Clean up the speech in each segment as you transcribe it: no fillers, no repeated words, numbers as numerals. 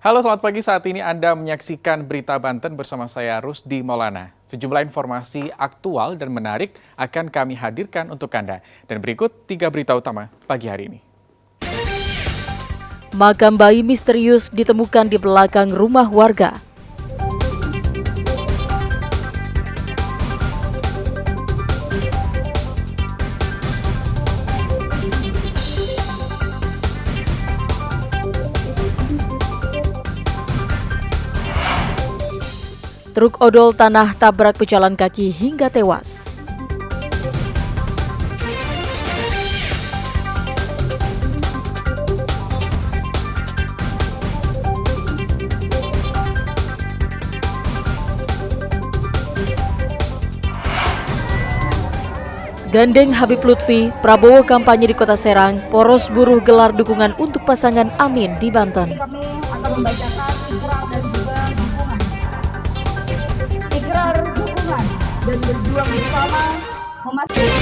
Halo, selamat pagi. Saat ini Anda menyaksikan Berita Banten bersama saya Rusdi Maulana. Sejumlah informasi aktual dan menarik akan kami hadirkan untuk Anda. Dan berikut 3 berita utama pagi hari ini. Makam bayi misterius ditemukan di belakang rumah warga. Truk odol tanah tabrak pejalan kaki hingga tewas. Gandeng Habib Lutfi, Prabowo kampanye di Kota Serang, poros buruh gelar dukungan untuk pasangan Amin di Banten. Kami akan membacakan ikrar dan juga dukungan. Ikrar dukungan dan berjuang bersama memastikan.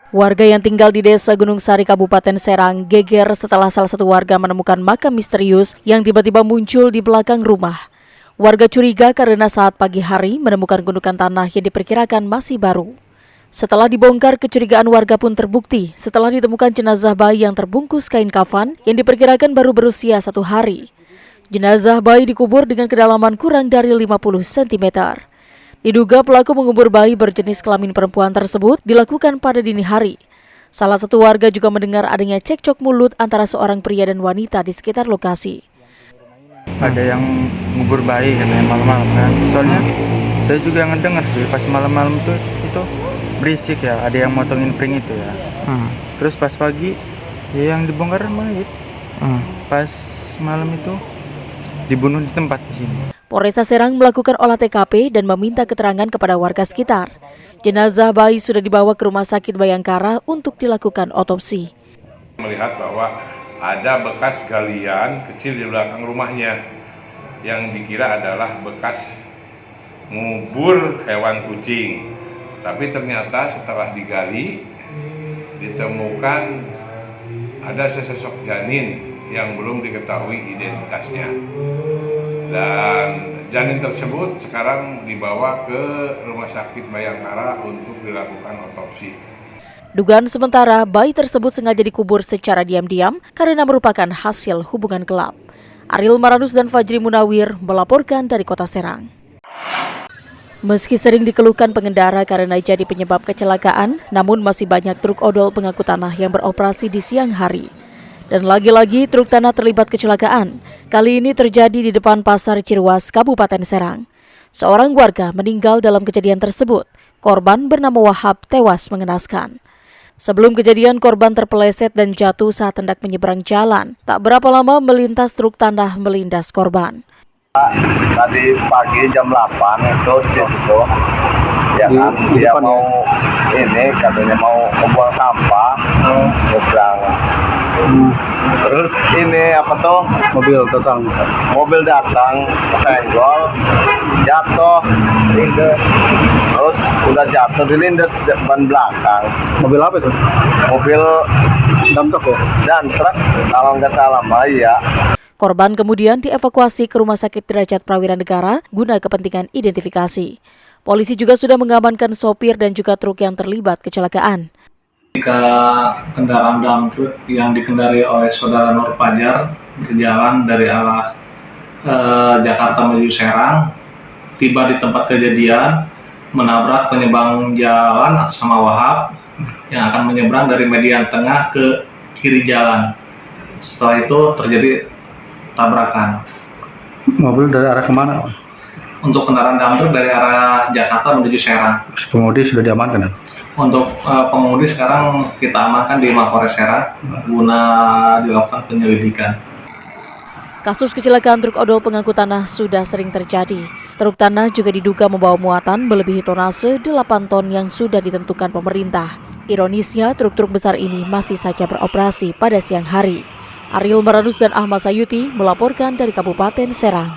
Warga yang tinggal di Desa Gunung Sari, Kabupaten Serang, geger setelah salah satu warga menemukan makam misterius yang tiba-tiba muncul di belakang rumah. Warga curiga karena saat pagi hari menemukan gundukan tanah yang diperkirakan masih baru. Setelah dibongkar, kecurigaan warga pun terbukti setelah ditemukan jenazah bayi yang terbungkus kain kafan yang diperkirakan baru berusia 1 hari. Jenazah bayi dikubur dengan kedalaman kurang dari 50 cm. Diduga pelaku mengubur bayi berjenis kelamin perempuan tersebut dilakukan pada dini hari. Salah satu warga juga mendengar adanya cekcok mulut antara seorang pria dan wanita di sekitar lokasi. Ada yang ngubur bayi katanya malam-malam kan. Soalnya saya juga ngedengar sih pas malam-malam itu berisik ya, ada yang motongin pring itu ya. Terus pas pagi ya yang dibongkar mayit. Pas malam itu dibunuh di tempat di sini. Polresta Serang melakukan olah TKP dan meminta keterangan kepada warga sekitar. Jenazah bayi sudah dibawa ke Rumah Sakit Bayangkara untuk dilakukan otopsi. Melihat bahwa ada bekas galian kecil di belakang rumahnya yang dikira adalah bekas ngubur hewan kucing. Tapi ternyata setelah digali ditemukan ada sesosok janin yang belum diketahui identitasnya. Dan janin tersebut sekarang dibawa ke Rumah Sakit Bayangkara untuk dilakukan otopsi. Dugaan sementara, bayi tersebut sengaja dikubur secara diam-diam karena merupakan hasil hubungan gelap. Ariel Maranus dan Fajri Munawir melaporkan dari Kota Serang. Meski sering dikeluhkan pengendara karena jadi penyebab kecelakaan, namun masih banyak truk odol pengangkut tanah yang beroperasi di siang hari. Dan lagi-lagi truk tanah terlibat kecelakaan. Kali ini terjadi di depan Pasar Cirwas, Kabupaten Serang. Seorang warga meninggal dalam kejadian tersebut. Korban bernama Wahab tewas mengenaskan. Sebelum kejadian, korban terpeleset dan jatuh saat hendak menyeberang jalan. Tak berapa lama melintas truk tanah melindas korban. Tadi pagi jam 8 itu di situ, ya kan, dia mau ini katanya mau membuang sampah, nyebrang. Terus ini apa tuh? Mobil datang, senggol, jatuh, lindes. Terus udah jatuh dilindes ban belakang. Mobil apa itu? Mobil Dump truck ya? dan truk kalau nggak salah ya. Korban kemudian dievakuasi ke Rumah Sakit Derajat Prawira Negara guna kepentingan identifikasi. Polisi juga sudah mengamankan sopir dan juga truk yang terlibat kecelakaan. Jika kendaraan dump truck yang dikendari oleh saudara Nur Fajar berjalan dari arah Jakarta menuju Serang, tiba di tempat kejadian, menabrak penyeberang jalan atas nama Wahab yang akan menyeberang dari median tengah ke kiri jalan. Setelah itu terjadi tabrakan. Mobil dari arah kemana? Untuk kendaraan dump truck dari arah Jakarta menuju Serang. Pengemudi sudah diamankan ya? Untuk pengemudi sekarang kita amankan di Mapolres Serang guna dilakukan penyelidikan. Kasus kecelakaan truk odol pengangkut tanah sudah sering terjadi. Truk tanah juga diduga membawa muatan melebihi tonase 8 ton yang sudah ditentukan pemerintah. Ironisnya, truk-truk besar ini masih saja beroperasi pada siang hari. Ariel Maranus dan Ahmad Sayuti melaporkan dari Kabupaten Serang.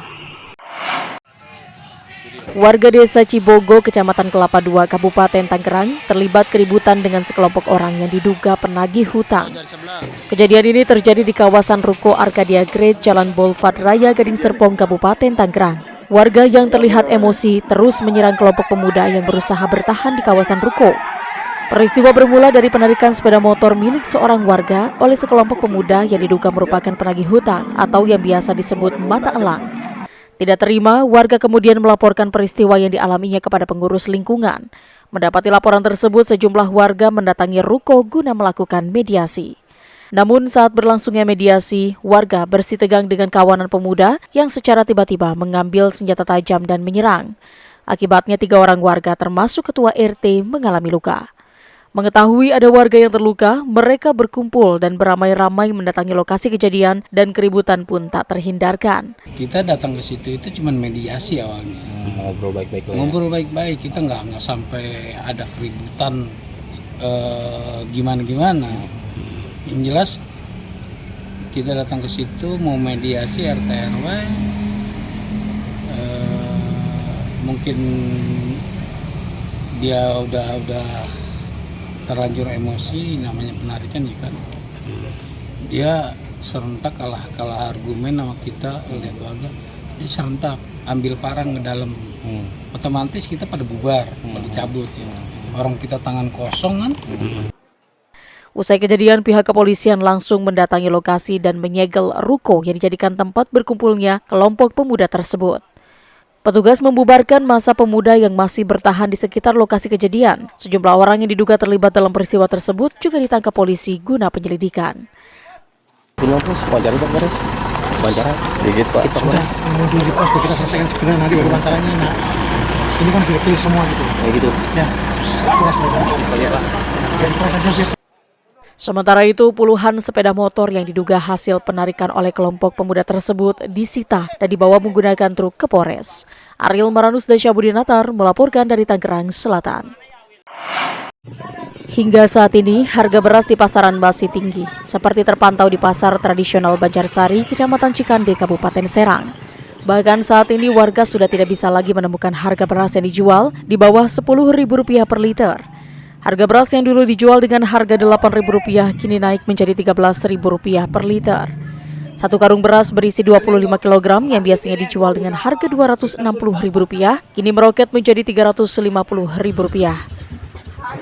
Warga desa Cibogo, Kecamatan Kelapa II, Kabupaten Tangerang, terlibat keributan dengan sekelompok orang yang diduga penagih hutang. Kejadian ini terjadi di kawasan Ruko Arcadia Great, Jalan Boulevard Raya Gading Serpong, Kabupaten Tangerang. Warga yang terlihat emosi terus menyerang kelompok pemuda yang berusaha bertahan di kawasan Ruko. Peristiwa bermula dari penarikan sepeda motor milik seorang warga oleh sekelompok pemuda yang diduga merupakan penagih hutang atau yang biasa disebut mata elang. Tidak terima, warga kemudian melaporkan peristiwa yang dialaminya kepada pengurus lingkungan. Mendapati laporan tersebut, sejumlah warga mendatangi ruko guna melakukan mediasi. Namun saat berlangsungnya mediasi, warga bersitegang dengan kawanan pemuda yang secara tiba-tiba mengambil senjata tajam dan menyerang. Akibatnya 3 orang warga termasuk ketua RT mengalami luka. Mengetahui ada warga yang terluka, mereka berkumpul dan beramai-ramai mendatangi lokasi kejadian dan keributan pun tak terhindarkan. Kita datang ke situ itu cuma mediasi awalnya. Ngobrol baik-baik. Ngobrol baik-baik, kita nggak sampai ada keributan gimana-gimana. Yang jelas kita datang ke situ mau mediasi RT RW, mungkin dia udah terlanjur emosi, namanya penarikan ya kan. Dia serentak kalah argumen sama kita, lihat warga, dia serentak ambil parang ke dalam. Otomatis kita pada bubar, pada cabut ya. Orang kita tangan kosong kan. Usai kejadian, pihak kepolisian langsung mendatangi lokasi dan menyegel ruko yang dijadikan tempat berkumpulnya kelompok pemuda tersebut. Petugas membubarkan massa pemuda yang masih bertahan di sekitar lokasi kejadian. Sejumlah orang yang diduga terlibat dalam peristiwa tersebut juga ditangkap polisi guna penyelidikan. Wawancara Pak Beres. Wawancara sedikit Pak. Sudah menuju di pos kita selesaikan segera nanti baru wawancaranya. Nah, ini kan pilih semua gitu. Kayak gitu. Ya. Terima kasih. Sementara itu, puluhan sepeda motor yang diduga hasil penarikan oleh kelompok pemuda tersebut disita dan dibawa menggunakan truk ke Polres. Ariel Maranus dan Syabudinatar melaporkan dari Tangerang Selatan. Hingga saat ini, harga beras di pasaran masih tinggi, seperti terpantau di pasar tradisional Banjarsari, Kecamatan Cikande, Kabupaten Serang. Bahkan saat ini warga sudah tidak bisa lagi menemukan harga beras yang dijual di bawah Rp10.000 per liter. Harga beras yang dulu dijual dengan harga Rp8.000 kini naik menjadi Rp13.000 per liter. Satu karung beras berisi 25 kg yang biasanya dijual dengan harga Rp260.000 kini meroket menjadi Rp350.000.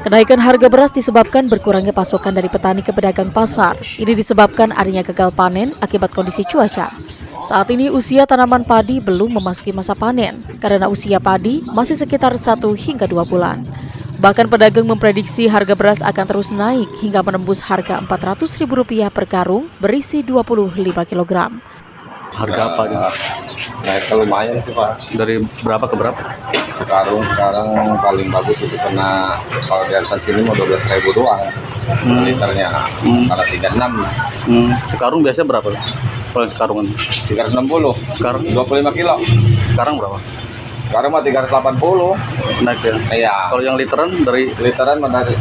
Kenaikan harga beras disebabkan berkurangnya pasokan dari petani ke pedagang pasar. Ini disebabkan adanya gagal panen akibat kondisi cuaca. Saat ini usia tanaman padi belum memasuki masa panen karena usia padi masih sekitar 1 hingga 2 bulan. Bahkan pedagang memprediksi harga beras akan terus naik hingga menembus harga Rp400.000 per karung berisi 25 kg. Harga apa nih? Naik lumayan sih Pak. Dari berapa ke berapa? Sekarang paling bagus itu kena kalau di atas sini mau 12.000 doang liternya, kalau 36. Sekarung biasanya berapa? Kalau sekarungan? 360. Sekarang 25 kilo. sekarang berapa? Sekarang mah 380. Naik ya? Iya. Kalau yang literan dari Literan mah dari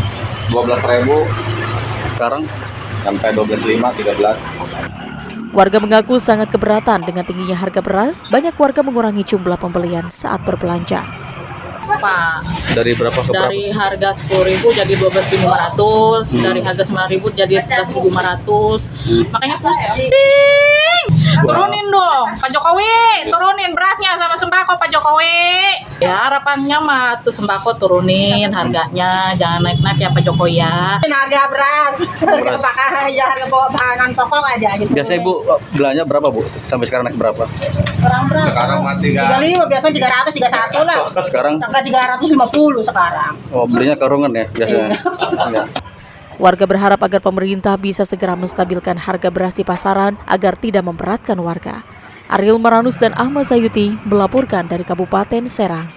12.000 sekarang sampai 12.500, 13. Warga mengaku sangat keberatan dengan tingginya harga beras. Banyak warga mengurangi jumlah pembelian saat berbelanja. Pak, dari berapa ke berapa? dari harga 10.000 jadi 12.500, dari harga 9.000 jadi 11.500. Makanya pusing. Turunin dong, Pak Jokowi, turunin berasnya sama sembako Pak Jokowi. Ya harapannya mah tuh sembako turunin harganya, jangan naik-naik ya Pak Jokowi ya. Harga beras, harga pakaian, harga bahan pokok aja gitu. Biasa Ibu belanja berapa Bu? Sampai sekarang naik berapa? Orang berapa? Sekarang mah 35, biasanya 300, 31 lah. Sekarang? Angka 350 sekarang. Oh, belinya karungan ya biasanya? Ya. Warga berharap agar pemerintah bisa segera menstabilkan harga beras di pasaran agar tidak memberatkan warga. Ariel Maranus dan Ahmad Sayuti melaporkan dari Kabupaten Serang.